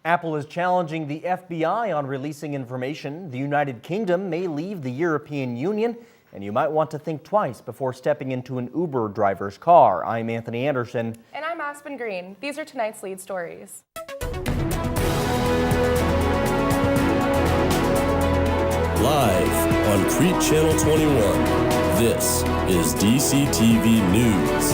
Apple is challenging the FBI on releasing information. The United Kingdom may leave the European Union, and you might want to think twice before stepping into an Uber driver's car. I'm Anthony Anderson. And I'm Aspen Green. These are tonight's lead stories. Live on Crete Channel 21, this is DCTV News.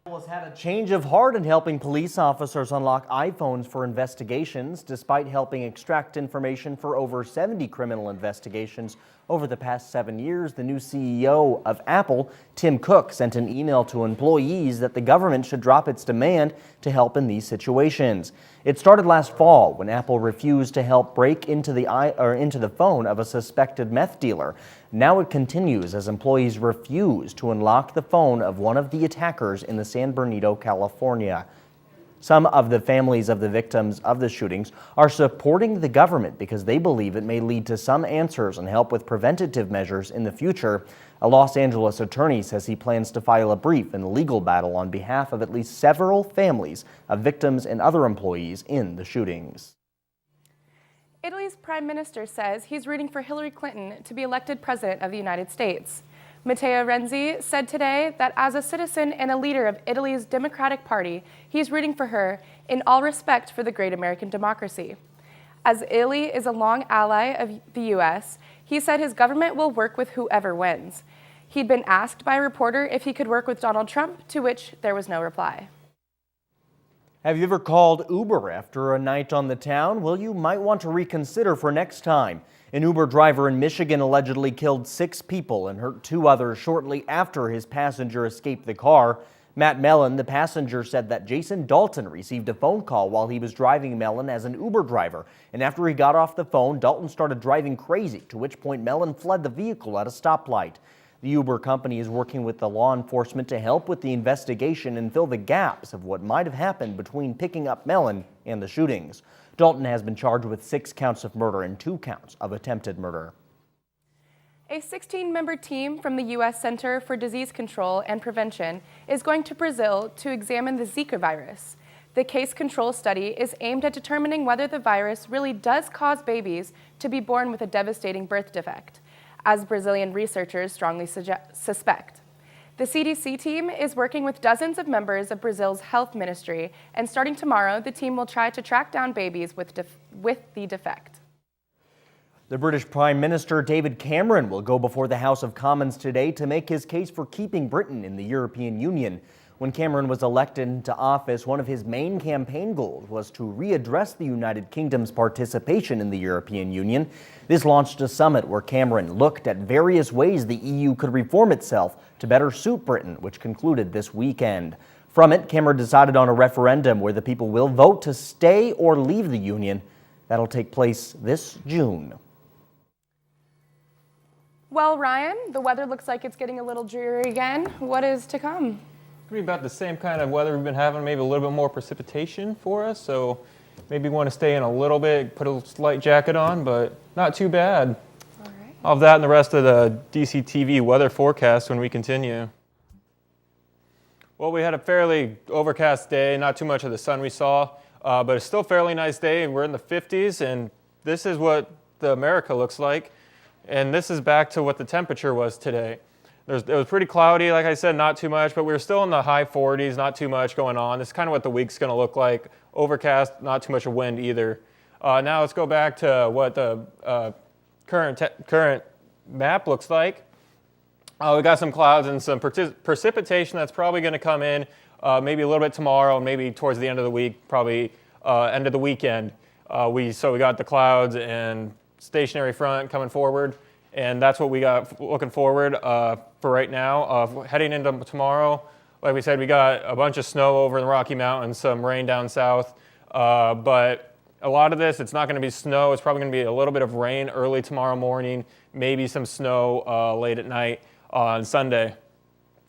Apple has had a change of heart in helping police officers unlock iPhones for investigations, despite helping extract information for over 70 criminal investigations over the past 7 years. The new CEO of Apple, Tim Cook, sent an email to employees that the government should drop its demand to help in these situations. It started last fall when Apple refused to help break into the phone of a suspected meth dealer. Now it continues as employees refuse to unlock the phone of one of the attackers in the San Bernardino, California. Some of the families of the victims of the shootings are supporting the government because they believe it may lead to some answers and help with preventative measures in the future. A Los Angeles attorney says he plans to file a brief and legal battle on behalf of at least several families of victims and other employees in the shootings. Italy's prime minister says he's rooting for Hillary Clinton to be elected president of the United States. Matteo Renzi said today that as a citizen and a leader of Italy's Democratic Party, he's rooting for her in all respect for the great American democracy. As Italy is a long ally of the U.S., he said his government will work with whoever wins. He'd been asked by a reporter if he could work with Donald Trump, to which there was no reply. Have you ever called Uber after a night on the town? Well, you might want to reconsider for next time. An Uber driver in Michigan allegedly killed 6 people and hurt 2 others shortly after his passenger escaped the car. Matt Mellon, the passenger, said that Jason Dalton received a phone call while he was driving Mellon as an Uber driver. And after he got off the phone, Dalton started driving crazy, to which point Mellon fled the vehicle at a stoplight. The Uber company is working with the law enforcement to help with the investigation and fill the gaps of what might have happened between picking up Mellon and the shootings. Dalton has been charged with 6 counts of murder and 2 counts of attempted murder. A 16-member team from the U.S. Center for Disease Control and Prevention is going to Brazil to examine the Zika virus. The case control study is aimed at determining whether the virus really does cause babies to be born with a devastating birth defect, as Brazilian researchers strongly suspect. The CDC team is working with dozens of members of Brazil's health ministry, and starting tomorrow, the team will try to track down babies with the defect. The British Prime Minister David Cameron will go before the House of Commons today to make his case for keeping Britain in the European Union. When Cameron was elected into office, one of his main campaign goals was to readdress the United Kingdom's participation in the European Union. This launched a summit where Cameron looked at various ways the EU could reform itself to better suit Britain, which concluded this weekend. From it, Cameron decided on a referendum where the people will vote to stay or leave the Union. That'll take place this June. Well, Ryan, the weather looks like it's getting a little dreary again. What is to come? Be about the same kind of weather we've been having, maybe a little bit more precipitation for us, so maybe want to stay in a little bit, put a slight jacket on, but not too bad. All right. I'll have that and the rest of the DCTV weather forecast when we continue. Well, we had a fairly overcast day, not too much of the sun we saw, but it's still a fairly nice day. We're in the 50s, and this is what the America looks like, and this is back to what the temperature was today. It was pretty cloudy, like I said, not too much, but we were still in the high 40s, not too much going on. This is kind of what the week's going to look like. Overcast, not too much of wind either. Now let's go back to what the current map looks like. We got some clouds and some precipitation that's probably going to come in maybe a little bit tomorrow, maybe towards the end of the week, probably end of the weekend. So we got the clouds and stationary front coming forward. And that's what we got looking forward for right now. Heading into tomorrow, like we said, we got a bunch of snow over in the Rocky Mountains, some rain down south. But a lot of this, it's not going to be snow. It's probably going to be a little bit of rain early tomorrow morning, maybe some snow late at night on Sunday.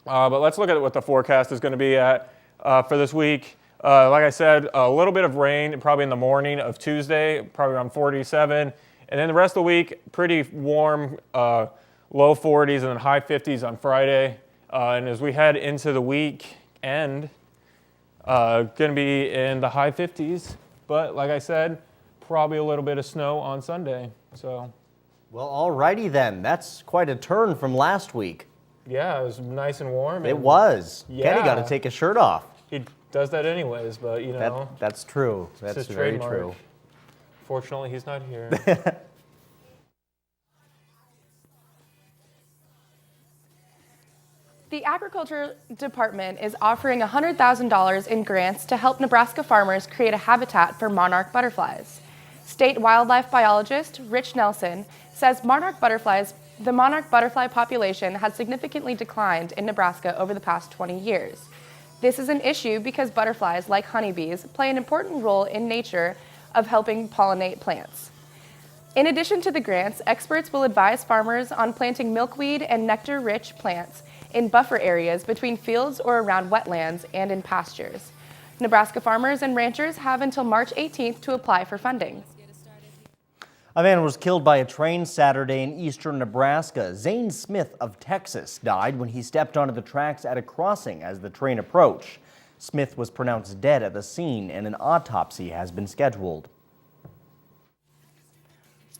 But let's look at what the forecast is going to be at for this week. Like I said, a little bit of rain probably in the morning of Tuesday, probably around 47. And then the rest of the week, pretty warm, low 40s and then high 50s on Friday. And as we head into the weekend, Going to be in the high 50s, but like I said, probably a little bit of snow on Sunday. So, Well, alrighty then. That's quite a turn from last week. yeah, it was nice and warm. It was. Yeah. Kenny got to take his shirt off. He does that anyways, but you know, That's true. it's That's his very trademark. true. Fortunately, he's not here. The Agriculture Department is offering $100,000 in grants to help Nebraska farmers create a habitat for monarch butterflies. State wildlife biologist Rich Nelson says the monarch butterfly population has significantly declined in Nebraska over the past 20 years. This is an issue because butterflies, like honeybees, play an important role in nature of helping pollinate plants. In addition to the grants, experts will advise farmers on planting milkweed and nectar-rich plants in buffer areas between fields or around wetlands and in pastures. Nebraska farmers and ranchers have until March 18th to apply for funding. A man was killed by a train Saturday in eastern Nebraska. Zane Smith of Texas died when he stepped onto the tracks at a crossing as the train approached. Smith was pronounced dead at the scene and an autopsy has been scheduled.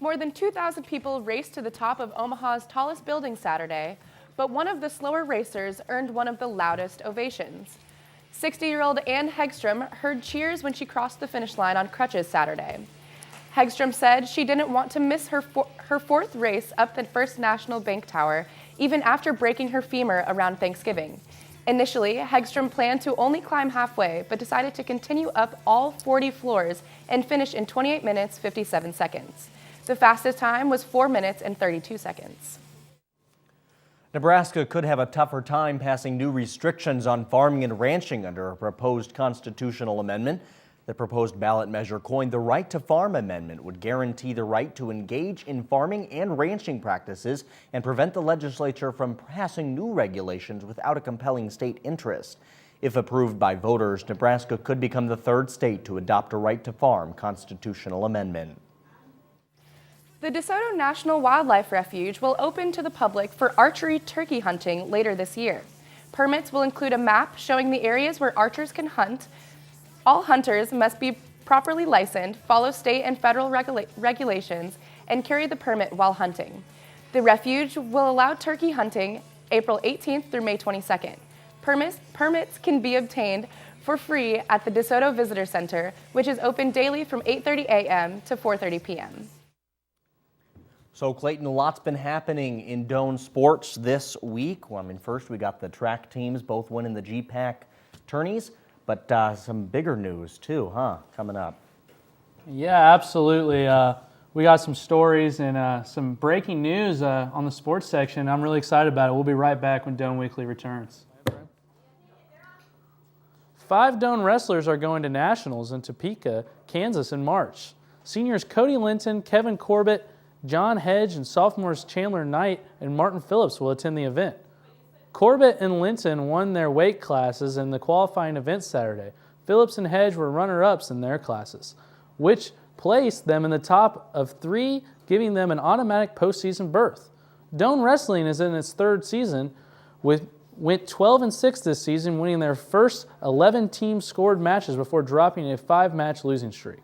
More than 2,000 people raced to the top of Omaha's tallest building Saturday, but one of the slower racers earned one of the loudest ovations. 60-year-old Ann Hegstrom heard cheers when she crossed the finish line on crutches Saturday. Hegstrom said she didn't want to miss her fourth race up the First National Bank Tower, even after breaking her femur around Thanksgiving. Initially, Hegstrom planned to only climb halfway, but decided to continue up all 40 floors and finish in 28 minutes, 57 seconds. The fastest time was 4 minutes and 32 seconds. Nebraska could have a tougher time passing new restrictions on farming and ranching under a proposed constitutional amendment. The proposed ballot measure, coined the Right to Farm Amendment, would guarantee the right to engage in farming and ranching practices and prevent the legislature from passing new regulations without a compelling state interest. If approved by voters, Nebraska could become the third state to adopt a Right to Farm constitutional amendment. The DeSoto National Wildlife Refuge will open to the public for archery turkey hunting later this year. Permits will include a map showing the areas where archers can hunt. All hunters must be properly licensed, follow state and federal regulations, and carry the permit while hunting. The refuge will allow turkey hunting April 18th through May 22nd. Permits can be obtained for free at the DeSoto Visitor Center, which is open daily from 8:30 a.m. to 4:30 p.m. So Clayton, a lot's been happening in Doane sports this week. Well, first we got the track teams both winning the GPAC tourneys, but some bigger news too, coming up. Yeah, absolutely. We got some stories and some breaking news on the sports section. I'm really excited about it. We'll be right back when Doane Weekly returns. 5 Doane wrestlers are going to nationals in Topeka, Kansas in March. Seniors Cody Linton, Kevin Corbett, John Hedge, and sophomores Chandler Knight and Martin Phillips will attend the event. Corbett and Linton won their weight classes in the qualifying event Saturday. Phillips and Hedge were runner-ups in their classes, which placed them in the top of 3, giving them an automatic postseason berth. Doane Wrestling is in its 3rd season, went 12-6 this season, winning their first 11 team scored matches before dropping a 5-match losing streak.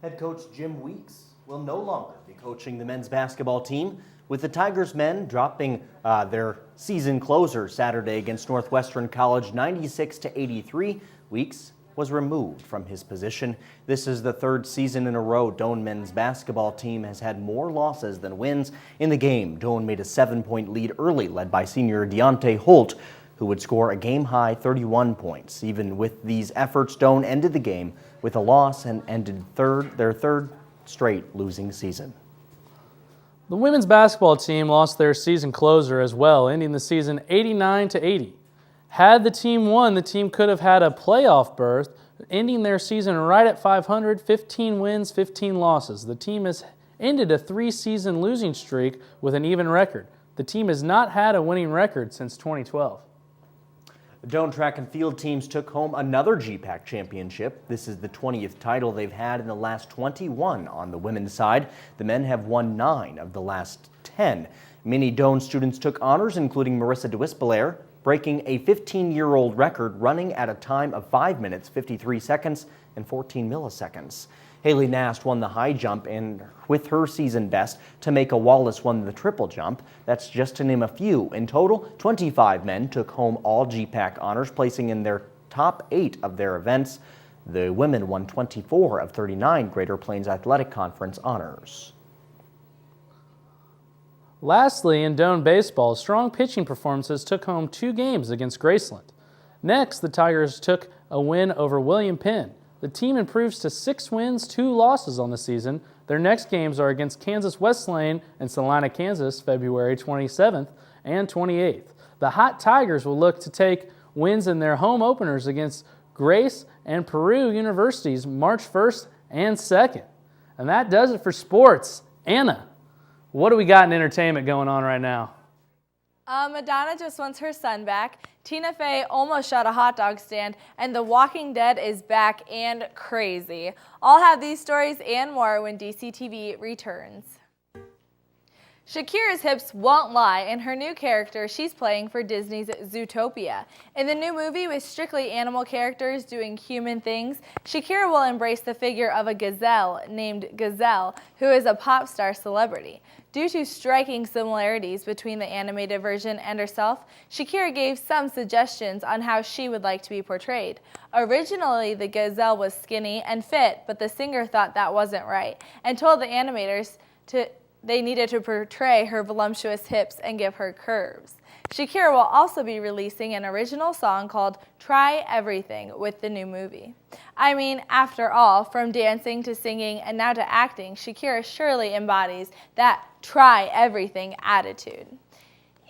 Head coach Jim Weeks will no longer be coaching the men's basketball team, with the Tigers men dropping their season closer Saturday against Northwestern College 96-83. Weeks was removed from his position. This is the 3rd season in a row Doane men's basketball team has had more losses than wins. In the game, Doane made a 7-point lead early, led by senior Deontay Holt, who would score a game-high 31 points. Even with these efforts, Doane ended the game with a loss and ended their third straight losing season. The women's basketball team lost their season closer as well, ending the season 89-80. Had the team won, the team could have had a playoff berth, ending their season right at 500, 15 wins, 15 losses. The team has ended a 3-season losing streak with an even record. The team has not had a winning record since 2012. The Doane track and field teams took home another GPAC championship. This is the 20th title they've had in the last 21 on the women's side. The men have won 9 of the last 10. Many Doane students took honors, including Marissa DeWispelaire, breaking a 15-year-old record running at a time of 5 minutes, 53 seconds, and 14 milliseconds. Haley Nast won the high jump and with her season best. Tameka Wallace won the triple jump. That's just to name a few. In total, 25 men took home all GPAC honors, placing in their top 8 of their events. The women won 24 of 39 Greater Plains Athletic Conference honors. Lastly, in Doane baseball, strong pitching performances took home 2 games against Graceland. Next, the Tigers took a win over William Penn. The team improves to 6 wins, 2 losses on the season. Their next games are against Kansas Wesleyan and Salina, Kansas, February 27th and 28th. The Hot Tigers will look to take wins in their home openers against Grace and Peru Universities March 1st and 2nd. And that does it for sports. Anna, what do we got in entertainment going on right now? Madonna just wants her son back. Tina Fey almost shot a hot dog stand, and The Walking Dead is back and crazy. I'll have these stories and more when DCTV returns. Shakira's hips won't lie in her new character she's playing for Disney's Zootopia. In the new movie with strictly animal characters doing human things, Shakira will embrace the figure of a gazelle named Gazelle, who is a pop star celebrity. Due to striking similarities between the animated version and herself, Shakira gave some suggestions on how she would like to be portrayed. Originally, the gazelle was skinny and fit, but the singer thought that wasn't right and told the animators they needed to portray her voluptuous hips and give her curves. Shakira will also be releasing an original song called Try Everything with the new movie. I mean, after all, from dancing to singing and now to acting, Shakira surely embodies that try everything attitude.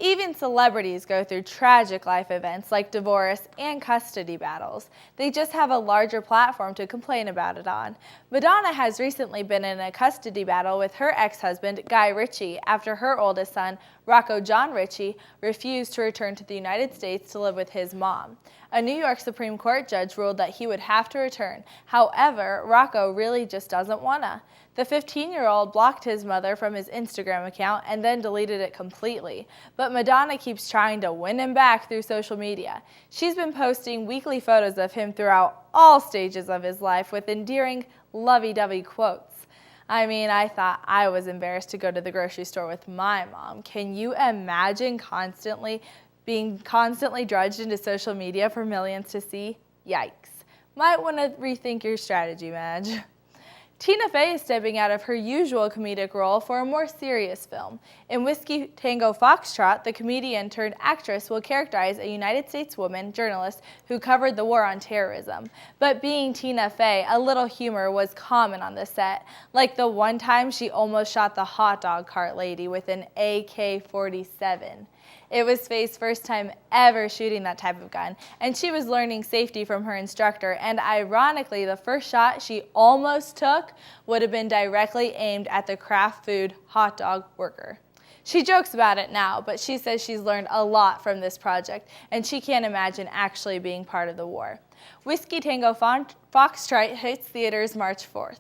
Even celebrities go through tragic life events like divorce and custody battles. They just have a larger platform to complain about it on. Madonna has recently been in a custody battle with her ex-husband, Guy Ritchie, after her oldest son, Rocco John Ritchie, refused to return to the United States to live with his mom. A New York Supreme Court judge ruled that he would have to return. However, Rocco really just doesn't wanna. The 15-year-old blocked his mother from his Instagram account and then deleted it completely. But Madonna keeps trying to win him back through social media. She's been posting weekly photos of him throughout all stages of his life with endearing, lovey-dovey quotes. I mean, I thought I was embarrassed to go to the grocery store with my mom. Can you imagine being constantly drudged into social media for millions to see? Yikes. Might want to rethink your strategy, Madge. Tina Fey is stepping out of her usual comedic role for a more serious film. In Whiskey Tango Foxtrot, the comedian turned actress will characterize a United States woman journalist who covered the war on terrorism. But being Tina Fey, a little humor was common on the set, like the one time she almost shot the hot dog cart lady with an AK-47. It was Faye's first time ever shooting that type of gun, and she was learning safety from her instructor, and ironically, the first shot she almost took would have been directly aimed at the Kraft Food hot dog worker. She jokes about it now, but she says she's learned a lot from this project, and she can't imagine actually being part of the war. Whiskey Tango Foxtrot hits theaters March 4th.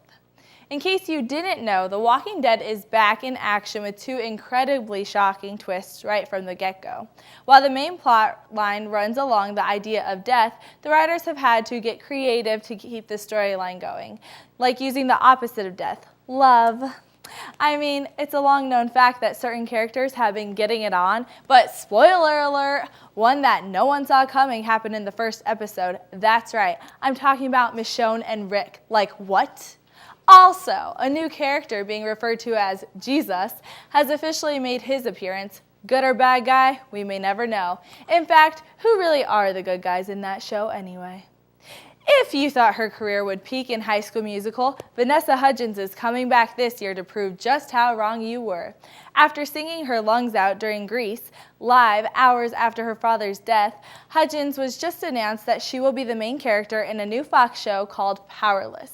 In case you didn't know, The Walking Dead is back in action with 2 incredibly shocking twists right from the get-go. While the main plot line runs along the idea of death, the writers have had to get creative to keep the storyline going, like using the opposite of death, love. I mean, it's a long-known fact that certain characters have been getting it on, but spoiler alert, one that no one saw coming happened in the first episode. That's right, I'm talking about Michonne and Rick. Like, what? Also, a new character being referred to as Jesus has officially made his appearance. Good or bad guy, we may never know. In fact, who really are the good guys in that show anyway? If you thought her career would peak in High School Musical, Vanessa Hudgens is coming back this year to prove just how wrong you were. After singing her lungs out during Grease, live hours after her father's death, Hudgens was just announced that she will be the main character in a new Fox show called Powerless.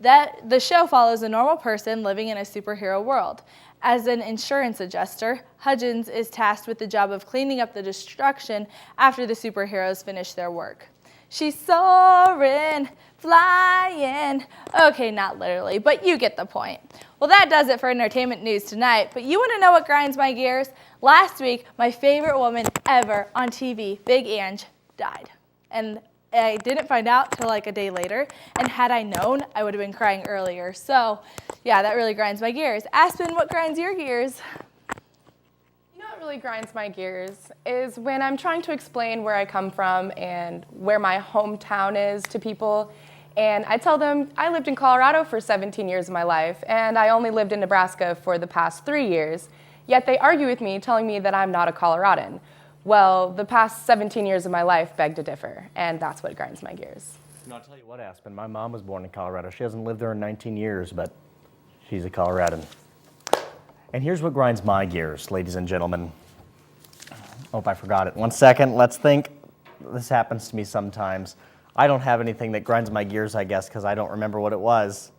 The show follows a normal person living in a superhero world. As an insurance adjuster, Hudgens is tasked with the job of cleaning up the destruction after the superheroes finish their work. She's soaring, flying. Okay, not literally, but you get the point. Well, that does it for entertainment news tonight, but you want to know what grinds my gears? Last week, my favorite woman ever on TV, Big Ange, died. And I didn't find out till like a day later, and had I known, I would have been crying earlier. So, yeah, that really grinds my gears. Aspen, what grinds your gears? You know what really grinds my gears is when I'm trying to explain where I come from and where my hometown is to people. And I tell them I lived in Colorado for 17 years of my life, and I only lived in Nebraska for the past 3 years. Yet they argue with me, telling me that I'm not a Coloradan. Well, the past 17 years of my life beg to differ, and that's what grinds my gears. No, I'll tell you what, Aspen, my mom was born in Colorado. She hasn't lived there in 19 years, but she's a Coloradan. And here's what grinds my gears, ladies and gentlemen. Oh, I forgot it. 1 second, let's think. This happens to me sometimes. I don't have anything that grinds my gears, I guess, because I don't remember what it was.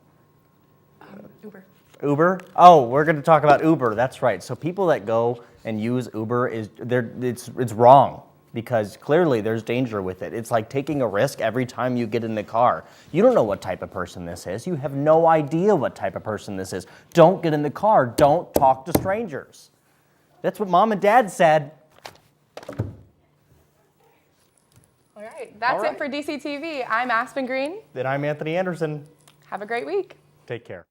Uber. Uber? Oh, we're going to talk about Uber. That's right. So people that go and use Uber, it's wrong, because clearly there's danger with it. It's like taking a risk every time you get in the car. You don't know what type of person this is. You have no idea what type of person this is. Don't get in the car. Don't talk to strangers. That's what Mom and Dad said. All right, that's it for DCTV. I'm Aspen Green. And I'm Anthony Anderson. Have a great week. Take care.